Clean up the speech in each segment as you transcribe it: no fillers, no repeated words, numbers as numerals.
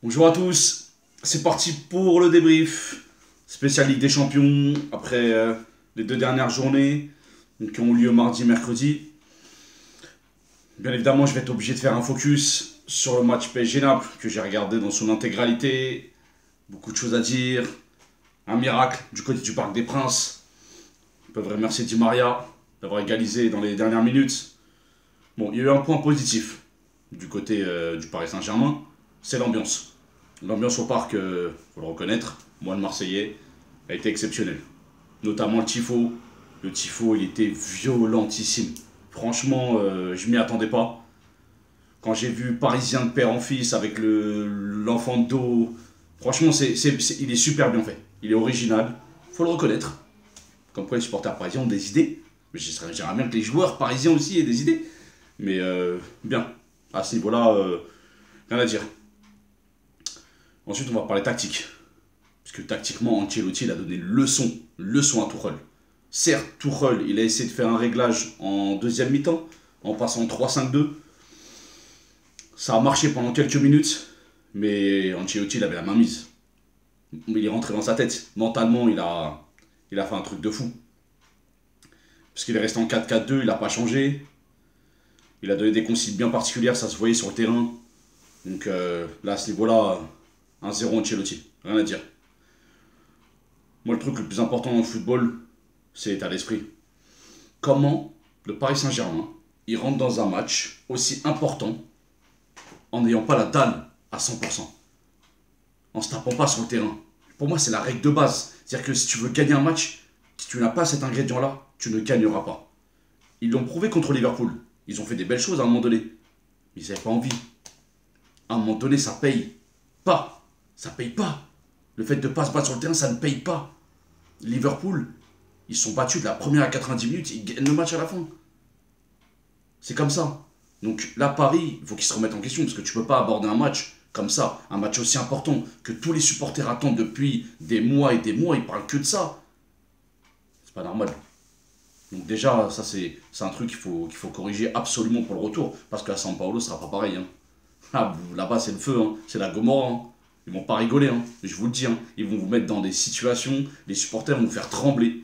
Bonjour à tous, c'est parti pour le débrief. Spécial Ligue des Champions, après les deux dernières journées qui ont lieu mardi, mercredi. Bien évidemment, je vais être obligé de faire un focus sur le match PSG-Naples, que j'ai regardé dans son intégralité. Beaucoup de choses à dire. Un miracle du côté du Parc des Princes. On peut remercier Di Maria d'avoir égalisé dans les dernières minutes. Bon, il y a eu un point positif du côté du Paris Saint-Germain, c'est l'ambiance. L'ambiance au parc, faut le reconnaître, moi le Marseillais, a été exceptionnelle. Notamment le tifo. Le tifo, il était violentissime. Franchement, je m'y attendais pas. Quand j'ai vu Parisien de père en fils avec l'enfant de dos, franchement, il est super bien fait. Il est original, faut le reconnaître. Comme quoi les supporters parisiens ont des idées. Mais j'aimerais bien que les joueurs parisiens aussi aient des idées. Mais bien, à ce niveau-là, rien à dire. Ensuite, on va parler tactique. Parce que tactiquement, Ancelotti il a donné une leçon à Tuchel. Certes, Tuchel, il a essayé de faire un réglage en deuxième mi-temps, en passant 3-5-2. Ça a marché pendant quelques minutes, mais Ancelotti, il avait la main mise. Il est rentré dans sa tête. Mentalement, il a fait un truc de fou. Parce qu'il est resté en 4-4-2, il n'a pas changé. Il a donné des consignes bien particulières, ça se voyait sur le terrain. Donc là, à ce niveau-là, 1-0 Ancelotti, rien à dire. Moi, le truc le plus important dans le football, c'est l'état d'esprit. Comment le Paris Saint-Germain, il rentre dans un match aussi important en n'ayant pas la dalle à 100%, en se tapant pas sur le terrain. Pour moi, c'est la règle de base. C'est-à-dire que si tu veux gagner un match, si tu n'as pas cet ingrédient-là, tu ne gagneras pas. Ils l'ont prouvé contre Liverpool. Ils ont fait des belles choses à un moment donné. Mais ils n'avaient pas envie. À un moment donné, ça paye pas. Ça paye pas. Le fait de ne pas se battre sur le terrain, ça ne paye pas. Liverpool, ils sont battus de la première à 90 minutes, ils gagnent le match à la fin. C'est comme ça. Donc là, Paris, il faut qu'ils se remettent en question, parce que tu ne peux pas aborder un match comme ça, un match aussi important, que tous les supporters attendent depuis des mois et des mois, ils parlent que de ça. C'est pas normal. Donc déjà, ça c'est un truc qu'il faut corriger absolument pour le retour, parce qu'à São Paulo, ce sera pas pareil. Hein. Là-bas, c'est le feu, hein. C'est la Gomorrah. Hein. Ils vont pas rigoler, hein. Je vous le dis. Hein. Ils vont vous mettre dans des situations, les supporters vont vous faire trembler.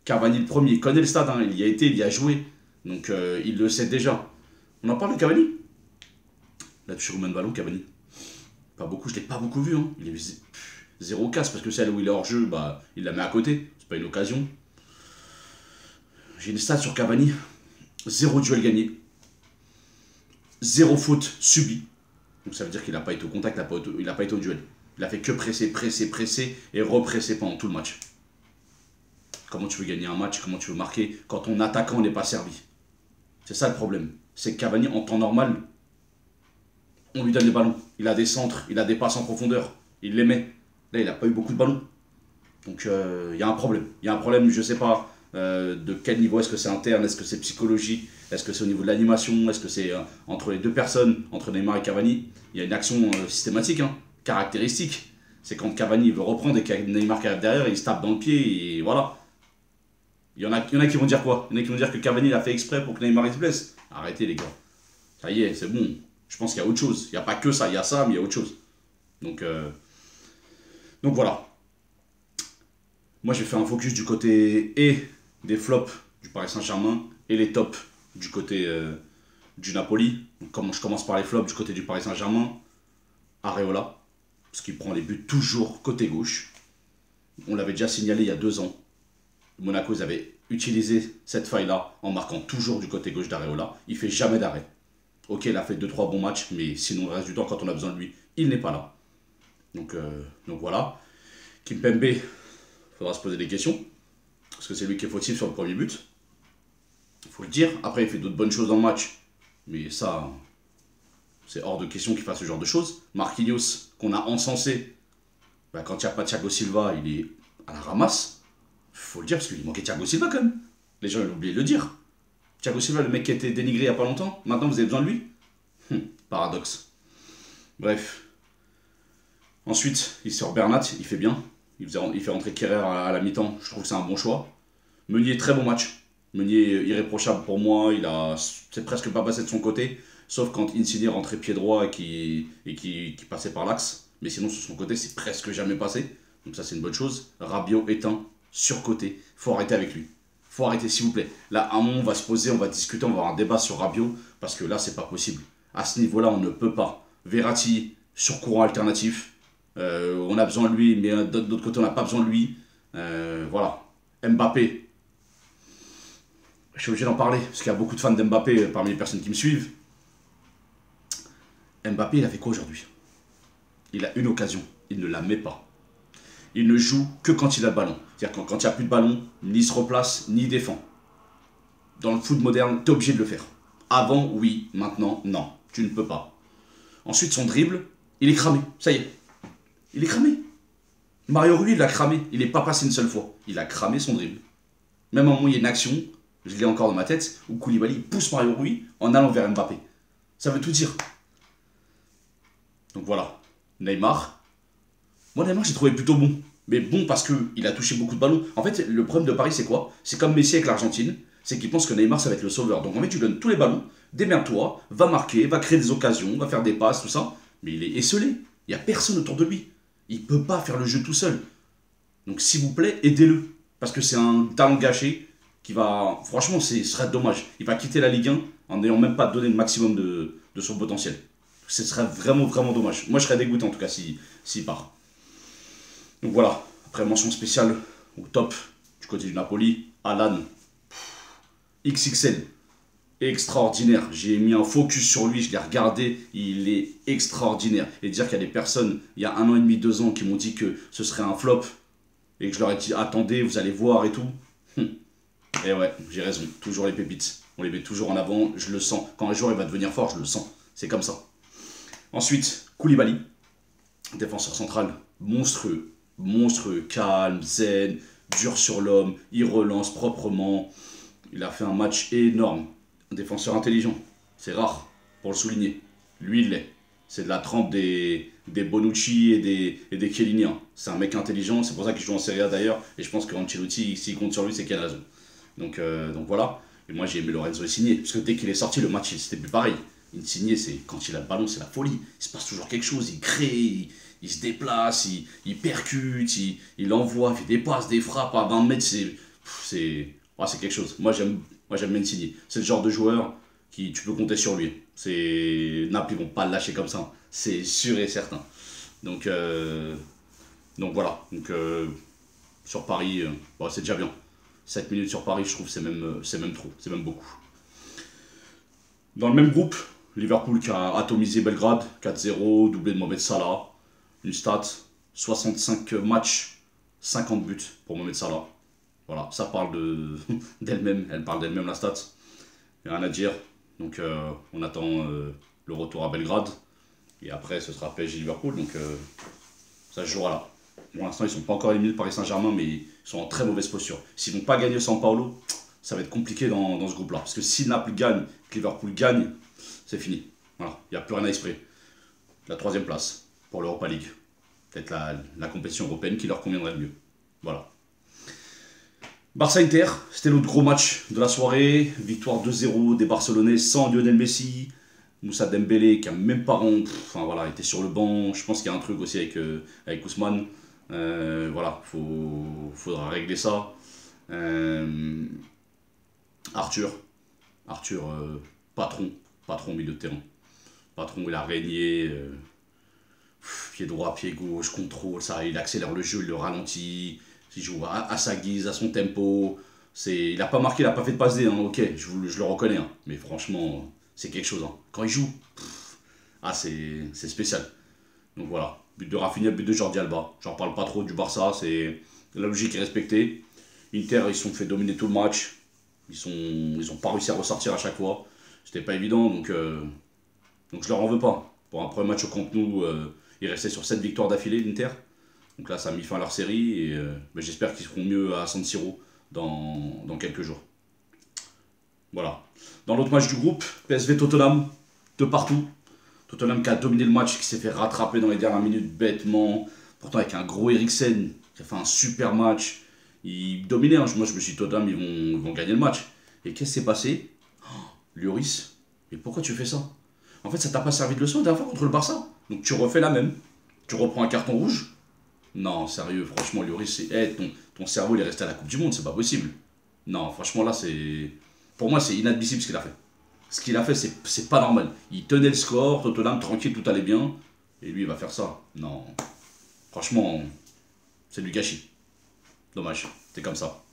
Cavani le premier, il connaît le stade, hein. Il y a été, il y a joué. Donc il le sait déjà. On en parle de Cavani. Là, tu combien de ballons, Cavani? Pas beaucoup, je l'ai pas beaucoup vu. Hein. Il est zéro casse, parce que celle où il est hors jeu, bah, il la met à côté. C'est pas une occasion. J'ai une stat sur Cavani. 0 duel gagné. 0 faute subie. Donc ça veut dire qu'il n'a pas été au contact, il n'a pas été au duel. Il a fait que presser et represser pendant tout le match. Comment tu veux gagner un match, comment tu veux marquer quand ton attaquant n'est pas servi? C'est ça le problème. C'est que Cavani, en temps normal, on lui donne les ballons. Il a des centres, il a des passes en profondeur. Il les met. Là, il n'a pas eu beaucoup de ballons. Donc il y a un problème. Il y a un problème, je ne sais pas de quel niveau. Est-ce que c'est interne? Est-ce que c'est psychologique? Est-ce que c'est au niveau de l'animation? Est-ce que c'est entre les deux personnes, entre Neymar et Cavani? Il y a une action systématique, hein, caractéristique. C'est quand Cavani veut reprendre et qu'il y a Neymar qui arrive derrière, il se tape dans le pied et voilà. Il y en a qui vont dire quoi? Il y en a qui vont dire que Cavani l'a fait exprès pour que Neymar il se blesse. Arrêtez les gars. Ça y est, c'est bon. Je pense qu'il y a autre chose. Il n'y a pas que ça, il y a ça, mais il y a autre chose. Donc voilà. Moi, j'ai fait un focus du côté et des flops du Paris Saint-Germain et les tops du côté du Napoli. Donc, je commence par les flops du côté du Paris Saint-Germain. Areola, parce qu'il prend les buts toujours côté gauche. On l'avait déjà signalé il y a 2 ans. Monaco, ils avaient utilisé cette faille-là en marquant toujours du côté gauche d'Areola. Il fait jamais d'arrêt. Ok, il a fait 2-3 bons matchs, mais sinon, le reste du temps, quand on a besoin de lui, il n'est pas là. Donc voilà. Kimpembe, il faudra se poser des questions. Parce que c'est lui qui est fautif sur le premier but. Il faut le dire. Après, il fait d'autres bonnes choses dans le match. Mais ça, c'est hors de question qu'il fasse ce genre de choses. Marquinhos, qu'on a encensé, bah, quand il n'y a pas Thiago Silva, il est à la ramasse. Il faut le dire, parce qu'il manquait Thiago Silva quand même. Les gens, ils ont oublié de le dire. Thiago Silva, le mec qui a été dénigré il n'y a pas longtemps, maintenant vous avez besoin de lui. Paradoxe. Bref. Ensuite, il sort Bernat, il fait bien. Il fait rentrer Kerrer à la mi-temps, je trouve que c'est un bon choix. Meunier, très bon match. Meunier, irréprochable pour moi, c'est presque pas passé de son côté. Sauf quand Insigne rentrait pied droit et qui passait par l'axe. Mais sinon, sur son côté, c'est presque jamais passé. Donc ça, c'est une bonne chose. Rabiot éteint, surcoté. Faut arrêter avec lui. Faut arrêter, s'il vous plaît. Là, à un moment, on va se poser, on va discuter, on va avoir un débat sur Rabiot. Parce que là, c'est pas possible. À ce niveau-là, on ne peut pas. Verratti, sur courant alternatif. On a besoin de lui, mais d'autre côté, on n'a pas besoin de lui. Voilà. Mbappé. Je suis obligé d'en parler, parce qu'il y a beaucoup de fans d'Mbappé parmi les personnes qui me suivent. Mbappé, il a fait quoi aujourd'hui? Il a une occasion, il ne la met pas. Il ne joue que quand il a le ballon. C'est-à-dire quand il n'y a plus de ballon, ni il se replace, ni il défend. Dans le foot moderne, tu es obligé de le faire. Avant, oui. Maintenant, non. Tu ne peux pas. Ensuite, son dribble, il est cramé. Ça y est. Il est cramé. Mario Rui, il l'a cramé. Il n'est pas passé une seule fois. Il a cramé son dribble. Même à un moment, il y a une action, je l'ai encore dans ma tête, où Koulibaly pousse Mario Rui en allant vers Mbappé. Ça veut tout dire. Donc voilà. Neymar. Moi, Neymar, j'ai trouvé plutôt bon. Mais bon parce qu'il a touché beaucoup de ballons. En fait, le problème de Paris, c'est quoi? C'est comme Messi avec l'Argentine. C'est qu'il pense que Neymar, ça va être le sauveur. Donc en fait, tu lui donnes tous les ballons, démerde-toi, va marquer, va créer des occasions, va faire des passes, tout ça. Mais il est esselé. Il n'y a personne autour de lui. Il ne peut pas faire le jeu tout seul. Donc s'il vous plaît, aidez-le. Parce que c'est un talent gâché qui va... Franchement, ce serait dommage. Il va quitter la Ligue 1 en n'ayant même pas donné le maximum de son potentiel. Ce serait vraiment, vraiment dommage. Moi, je serais dégoûté en tout cas s'il part. Donc voilà. Après, mention spéciale au top du côté du Napoli. Alan. XXL. Extraordinaire. J'ai mis un focus sur lui, je l'ai regardé. Il est extraordinaire. Et dire qu'il y a des personnes, il y a 1 an et demi, 2 ans, qui m'ont dit que ce serait un flop. Et que je leur ai dit, attendez, vous allez voir et tout. Et ouais, j'ai raison. Toujours les pépites. On les met toujours en avant. Je le sens. Quand un joueur il va devenir fort, je le sens. C'est comme ça. Ensuite, Koulibaly. Défenseur central. Monstrueux. Monstrueux. Calme, zen. Dur sur l'homme. Il relance proprement. Il a fait un match énorme. Un défenseur intelligent. C'est rare pour le souligner. Lui, il l'est. C'est de la trempe des Bonucci et des Chiellini. C'est un mec intelligent, c'est pour ça qu'il joue en Serie A d'ailleurs. Et je pense que Ancelotti, s'il compte sur lui, c'est qu'il a raison. Donc voilà. Et moi, j'ai aimé Lorenzo Insigne. Parce que dès qu'il est sorti, le match, c'était plus pareil. Insigne, quand il a le ballon, c'est la folie. Il se passe toujours quelque chose. Il crée, il se déplace, il percute, il envoie, il fait des passes, des frappes à 20 mètres. C'est quelque chose. Moi, j'aime Insigne. C'est le genre de joueur qui tu peux compter sur lui. Naples, ils vont pas le lâcher comme ça. C'est sûr et certain. Donc voilà. Sur Paris, c'est déjà bien. 7 minutes sur Paris, je trouve c'est même trop. C'est même beaucoup. Dans le même groupe, Liverpool qui a atomisé Belgrade, 4-0, doublé de Mohamed Salah. Une stat, 65 matchs, 50 buts pour Mohamed Salah. Voilà, ça parle d'elle-même, elle parle d'elle-même la stat. Il n'y a rien à dire. Donc on attend le retour à Belgrade. Et après ce sera PSG Liverpool. Donc ça se jouera là. Pour l'instant ils ne sont pas encore éliminés de Paris Saint-Germain, mais ils sont en très mauvaise posture. S'ils ne vont pas gagner San Paolo, ça va être compliqué dans ce groupe-là. Parce que si Naples gagne, que Liverpool gagne, c'est fini. Voilà, il n'y a plus rien à espérer. La 3e place pour l'Europa League. Peut-être la compétition européenne qui leur conviendrait le mieux. Voilà. Barça-Inter, c'était l'autre gros match de la soirée. Victoire 2-0 des Barcelonais sans Lionel Messi. Moussa Dembélé qui a même pas était sur le banc. Je pense qu'il y a un truc aussi avec Ousmane. Voilà, faudra régler ça. Arthur, patron milieu de terrain. Patron, il a régné. Pied droit, pied gauche, contrôle, ça, il accélère le jeu, il le ralentit. Il joue à sa guise, à son tempo. Il n'a pas marqué, il n'a pas fait de passe D, ok, je le reconnais. Mais franchement, c'est quelque chose. Quand il joue, c'est spécial. Donc voilà, but de Rafinha, but de Jordi Alba. J'en parle pas trop du Barça, la logique est respectée. Inter, ils se sont fait dominer tout le match. Ils ont pas réussi à ressortir à chaque fois. C'était pas évident, donc je leur en veux pas. Pour un premier match au Camp Nou, ils restaient sur 7 victoires d'affilée, l'Inter. Donc là, ça a mis fin à leur série et j'espère qu'ils seront mieux à San Siro dans quelques jours. Voilà. Dans l'autre match du groupe, PSV Tottenham, de partout. Tottenham qui a dominé le match, qui s'est fait rattraper dans les dernières minutes bêtement. Pourtant avec un gros Eriksen qui a fait un super match. Ils dominaient, moi je me suis dit Tottenham, ils vont gagner le match. Et qu'est-ce qui s'est passé? Lloris, mais pourquoi tu fais ça? En fait, ça t'a pas servi de leçon la dernière fois contre le Barça. Donc tu refais la même. Tu reprends un carton rouge? Non, sérieux, franchement, Lloris, ton cerveau, il est resté à la Coupe du Monde, c'est pas possible. Non, franchement, là, c'est. Pour moi, c'est inadmissible ce qu'il a fait. Ce qu'il a fait, c'est pas normal. Il tenait le score, Tottenham, tranquille, tout allait bien. Et lui, il va faire ça. Non. Franchement, c'est du gâchis. Dommage, c'est comme ça.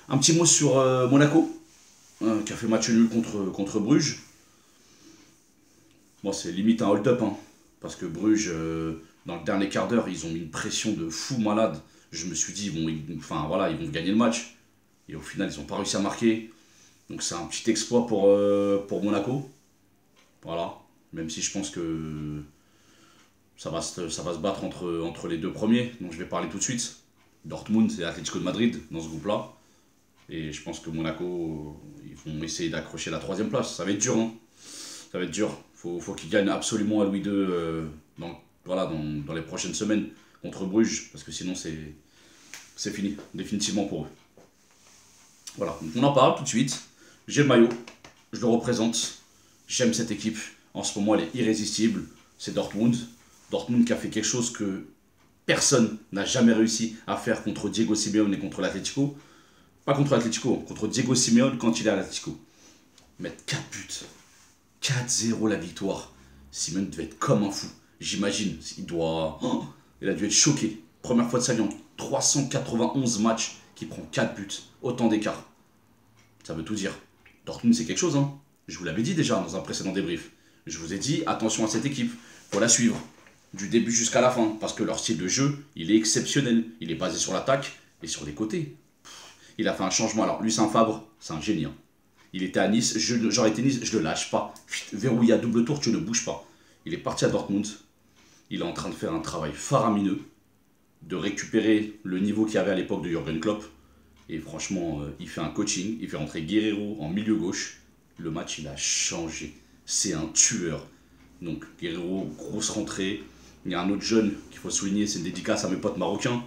Un petit mot sur Monaco, qui a fait match nul contre Bruges. Bon, c'est limite un hold-up, hein, parce que Bruges, dans le dernier quart d'heure, ils ont mis une pression de fou malade. Je me suis dit, enfin, voilà, ils vont gagner le match. Et au final, ils n'ont pas réussi à marquer. Donc c'est un petit exploit pour Monaco. Voilà. Même si je pense que ça va se battre entre les deux premiers. Donc je vais parler tout de suite. Dortmund et Atlético de Madrid dans ce groupe-là. Et je pense que Monaco, ils vont essayer d'accrocher la troisième place. Ça va être dur, hein. Ça va être dur. Faut qu'ils gagnent absolument à Louis II dans les prochaines semaines contre Bruges. Parce que sinon, c'est fini. Définitivement pour eux. Voilà. Donc on en parle tout de suite. J'ai le maillot. Je le représente. J'aime cette équipe. En ce moment, elle est irrésistible. C'est Dortmund. Dortmund qui a fait quelque chose que personne n'a jamais réussi à faire contre Diego Simeone et contre l'Atlético. Pas contre l'Atlético, contre Diego Simeone quand il est à l'Atlético. Mettre 4 buts. 4-0 la victoire. Simeone devait être comme un fou. J'imagine. Il a dû être choqué. Première fois de sa vie en 391 matchs qu'il prend 4 buts. Autant d'écart. Ça veut tout dire. Dortmund, c'est quelque chose, hein. Je vous l'avais dit déjà dans un précédent débrief. Je vous ai dit, attention à cette équipe. Faut la suivre. Du début jusqu'à la fin. Parce que leur style de jeu, il est exceptionnel. Il est basé sur l'attaque et sur les côtés. Il a fait un changement. Alors, Lucien Favre, c'est un génie, hein. Il était à Nice. J'aurais été Nice, je le lâche pas. Verrouillé à double tour, tu ne bouges pas. Il est parti à Dortmund. Il est en train de faire un travail faramineux. De récupérer le niveau qu'il y avait à l'époque de Jürgen Klopp. Et franchement, il fait un coaching. Il fait rentrer Guerreiro en milieu gauche. Le match, il a changé. C'est un tueur. Donc, Guerreiro, grosse rentrée. Il y a un autre jeune qu'il faut souligner, c'est une dédicace à mes potes marocains.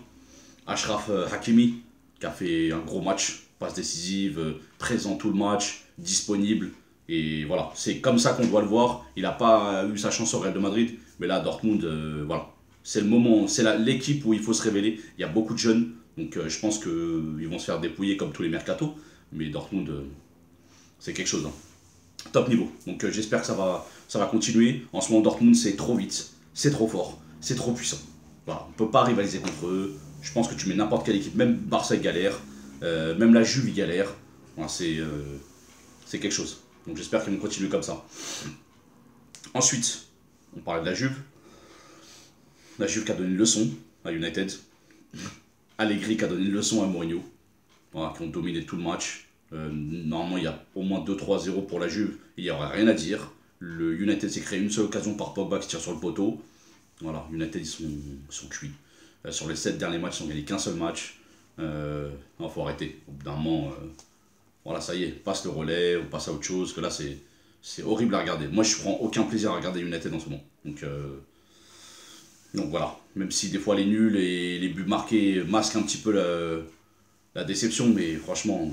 Achraf Hakimi, qui a fait un gros match. Passe décisive, présent tout le match, disponible. Et voilà, c'est comme ça qu'on doit le voir. Il n'a pas eu sa chance au Real de Madrid. Mais là, Dortmund, voilà. C'est le moment, c'est l'équipe où il faut se révéler. Il y a beaucoup de jeunes. Donc je pense qu'ils vont se faire dépouiller comme tous les mercatos. Mais Dortmund, c'est quelque chose, hein. Top niveau. Donc j'espère que ça va continuer. En ce moment, Dortmund, c'est trop vite. C'est trop fort. C'est trop puissant. Voilà, on ne peut pas rivaliser contre eux. Je pense que tu mets n'importe quelle équipe. Même Barça, il galère. Même la Juve, il galère. Voilà, c'est quelque chose. Donc j'espère qu'ils vont continuer comme ça. Ensuite, on parlait de la Juve. La Juve qui a donné une leçon à United. Allegri qui a donné une leçon à Mourinho. Voilà, qui ont dominé tout le match. Normalement, il y a au moins 2-3-0 pour la Juve. Il n'y aura rien à dire. Le United s'est créé une seule occasion par Pogba qui tire sur le poteau. Voilà, United, ils sont cuits. Sur les 7 derniers matchs, ils n'ont gagné qu'un seul match. Non, faut arrêter. Au bout d'un moment, voilà, ça y est, passe le relais, on passe à autre chose. Que là, c'est horrible à regarder. Moi, je prends aucun plaisir à regarder United en ce moment. Donc voilà, même si des fois les nuls et les buts marqués masquent un petit peu la déception, mais franchement,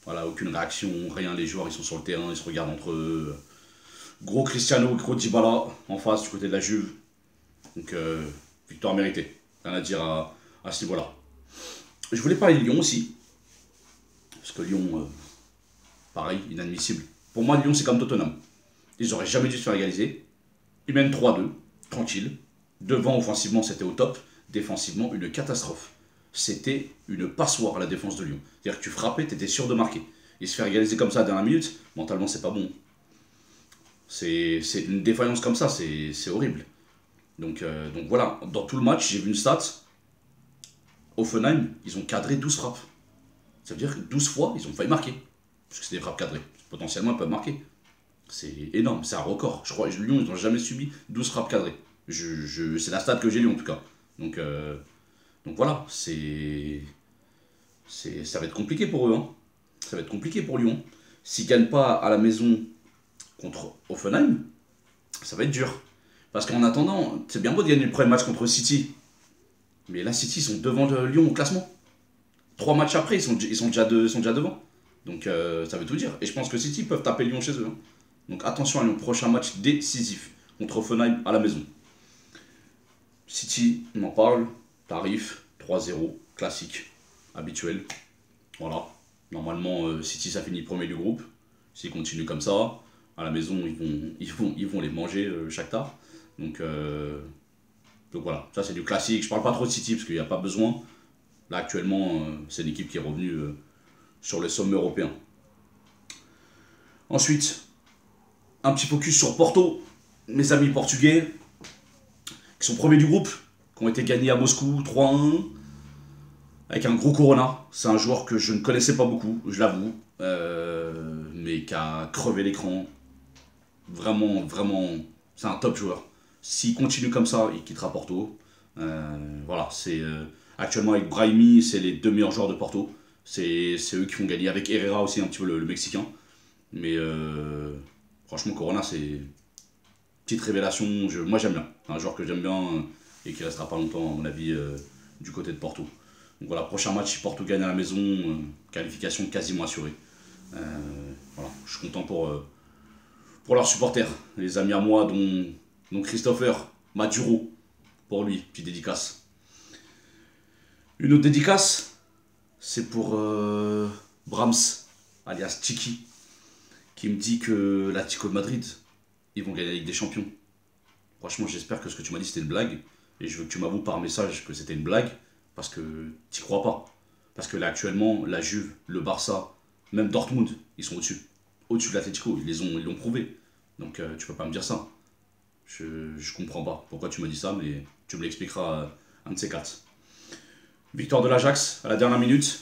voilà, aucune réaction, rien. Les joueurs, ils sont sur le terrain, ils se regardent entre eux. Gros Cristiano, gros Dybala en face du côté de la Juve. Donc victoire méritée. Rien à dire à ce niveau-là. Je voulais parler de Lyon aussi. Parce que Lyon, pareil, inadmissible. Pour moi, Lyon, c'est comme Tottenham. Ils n'auraient jamais dû se faire égaliser. Ils mènent 3-2, tranquille. Devant, offensivement, c'était au top. Défensivement, une catastrophe. C'était une passoire, la défense de Lyon. C'est-à-dire que tu frappais, tu étais sûr de marquer. Et se faire égaliser comme ça à la dernière minute, mentalement, c'est pas bon. C'est une défaillance comme ça, c'est horrible. Donc voilà, dans tout le match, j'ai vu une stat. Offenheim, ils ont cadré 12 frappes. Ça veut dire que 12 fois, ils ont failli marquer. Parce que c'est des frappes cadrées. Potentiellement, ils peuvent marquer. C'est énorme, c'est un record. Je crois que Lyon, ils n'ont jamais subi 12 frappes cadrées. C'est la stat que j'ai lue en tout cas. Donc voilà, ça va être compliqué pour eux, hein. Ça va être compliqué pour Lyon. S'ils ne gagnent pas à la maison contre Offenheim, ça va être dur. Parce qu'en attendant, c'est bien beau de gagner le premier match contre City. Mais là, City, ils sont devant Lyon au classement. 3 matchs après, ils sont déjà devant. Donc ça veut tout dire. Et je pense que City peuvent taper Lyon chez eux, hein. Donc attention à Lyon, prochain match décisif contre Offenheim à la maison. City, on en parle. Tarif 3-0, classique, habituel. Voilà. Normalement, City, ça finit premier du groupe. S'ils continuent comme ça, à la maison, ils vont les manger, Shakhtar. Donc voilà, ça c'est du classique. Je parle pas trop de City parce qu'il n'y a pas besoin. Là, actuellement, c'est une équipe qui est revenue sur le sommet européen. Ensuite, un petit focus sur Porto. Mes amis portugais, qui sont premiers du groupe, qui ont été gagnés à Moscou 3-1, avec un gros Corona. C'est un joueur que je ne connaissais pas beaucoup, je l'avoue, mais qui a crevé l'écran. Vraiment, vraiment, c'est un top joueur. S'il continue comme ça, il quittera Porto. Voilà, c'est actuellement avec Brahimi, c'est les deux meilleurs joueurs de Porto. C'est eux qui vont gagner, avec Herrera aussi, un petit peu le Mexicain. Mais franchement, Corona, c'est une petite révélation. Moi, j'aime bien. Un joueur que j'aime bien et qui restera pas longtemps, à mon avis, du côté de Porto. Donc voilà, prochain match, si Porto gagne à la maison, qualification quasiment assurée. Voilà, je suis content pour leurs supporters, les amis à moi, dont Christopher Maduro, pour lui, petite dédicace. Une autre dédicace, c'est pour Brahms, alias Tiki, qui me dit que l'Atlético de Madrid, ils vont gagner la Ligue des Champions. Franchement, j'espère que ce que tu m'as dit, c'était une blague, et je veux que tu m'avoues par message que c'était une blague, parce que t'y crois pas. Parce que là, actuellement, la Juve, le Barça, même Dortmund, ils sont au-dessus. Au-dessus de l'Atlético, ils l'ont prouvé. Donc tu peux pas me dire ça. Je comprends pas pourquoi tu me dis ça, mais tu me l'expliqueras un de ces quatre. Victoire de l'Ajax à la dernière minute.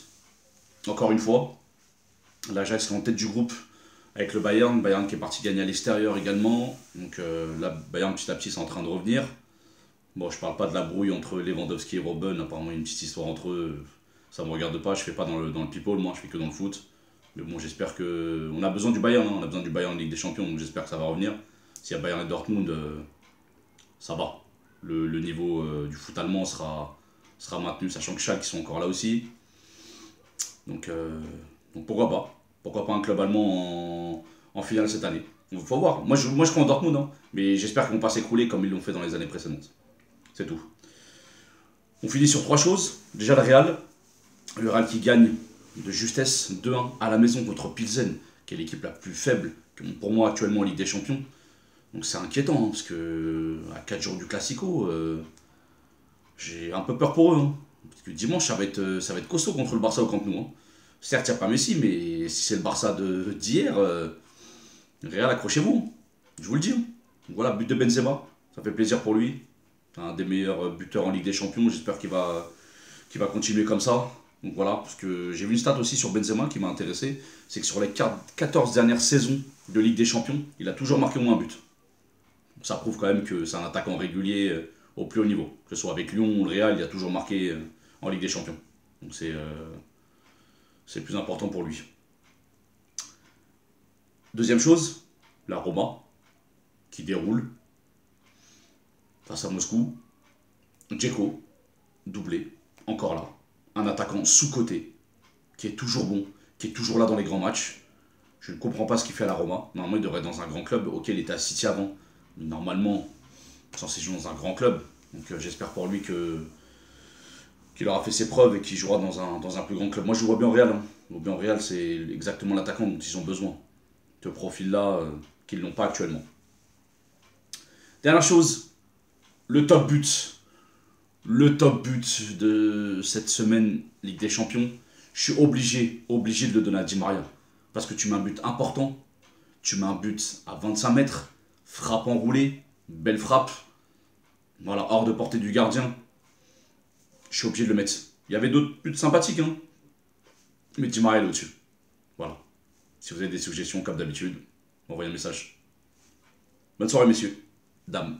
Encore une fois. L'Ajax est en tête du groupe avec le Bayern. Bayern qui est parti gagner à l'extérieur également. Donc là, Bayern petit à petit, c'est en train de revenir. Bon, je parle pas de la brouille entre Lewandowski et Robben. Apparemment, il y a une petite histoire entre eux. Ça me regarde pas. Je fais pas dans le people, moi, je fais que dans le foot. Mais bon, j'espère que. On a besoin du Bayern, hein. On a besoin du Bayern en Ligue des Champions, donc j'espère que ça va revenir. S'il y a Bayern et Dortmund, ça va. Le niveau du foot allemand sera maintenu, sachant que Schalke, ils sont encore là aussi. Donc pourquoi pas. Pourquoi pas un club allemand en finale cette année. Il faut voir. Moi, je crois en Dortmund, hein, mais j'espère qu'ils vont pas s'écrouler comme ils l'ont fait dans les années précédentes. C'est tout. On finit sur trois choses. Déjà, le Real. Le Real qui gagne de justesse 2-1 à la maison contre Pilsen, qui est l'équipe la plus faible pour moi actuellement en Ligue des Champions. Donc c'est inquiétant, hein, parce que à 4 jours du Classico, j'ai un peu peur pour eux. Hein. Parce que dimanche, ça va être costaud contre le Barça au Camp Nou. Hein. Certes, il n'y a pas Messi, mais si c'est le Barça d'hier, Real, accrochez-vous. Je vous le dis. Hein. Donc voilà, but de Benzema, ça fait plaisir pour lui. Un des meilleurs buteurs en Ligue des Champions, j'espère qu'il va continuer comme ça. Donc voilà, parce que j'ai vu une stat aussi sur Benzema qui m'a intéressé, c'est que sur les 14 dernières saisons de Ligue des Champions, il a toujours marqué au moins un but. Donc ça prouve quand même que c'est un attaquant régulier au plus haut niveau. Que ce soit avec Lyon ou le Real, il a toujours marqué en Ligue des Champions. Donc c'est le plus important pour lui. Deuxième chose, la Roma, qui déroule face à Moscou. Dzeko, doublé, encore là. Un attaquant sous-coté, qui est toujours bon, qui est toujours là dans les grands matchs. Je ne comprends pas ce qu'il fait à la Roma. Normalement, il devrait être dans un grand club. Ok, il était à City avant. Mais normalement, censé jouer dans un grand club. Donc j'espère pour lui qu'il aura fait ses preuves et qu'il jouera dans un plus grand club. Moi, je vois bien au Real. Hein. Je vois bien au Real, c'est exactement l'attaquant dont ils ont besoin. Ce profil-là, qu'ils n'ont pas actuellement. Dernière chose, le top but. Le top but de cette semaine Ligue des Champions, je suis obligé de le donner à Di Maria. Parce que tu mets un but important, tu mets un but à 25 mètres, frappe enroulée, belle frappe, voilà, hors de portée du gardien. Je suis obligé de le mettre. Il y avait d'autres buts sympathiques, hein, mais Di Maria est au-dessus. Voilà. Si vous avez des suggestions, comme d'habitude, envoyez un message. Bonne soirée, messieurs, dames.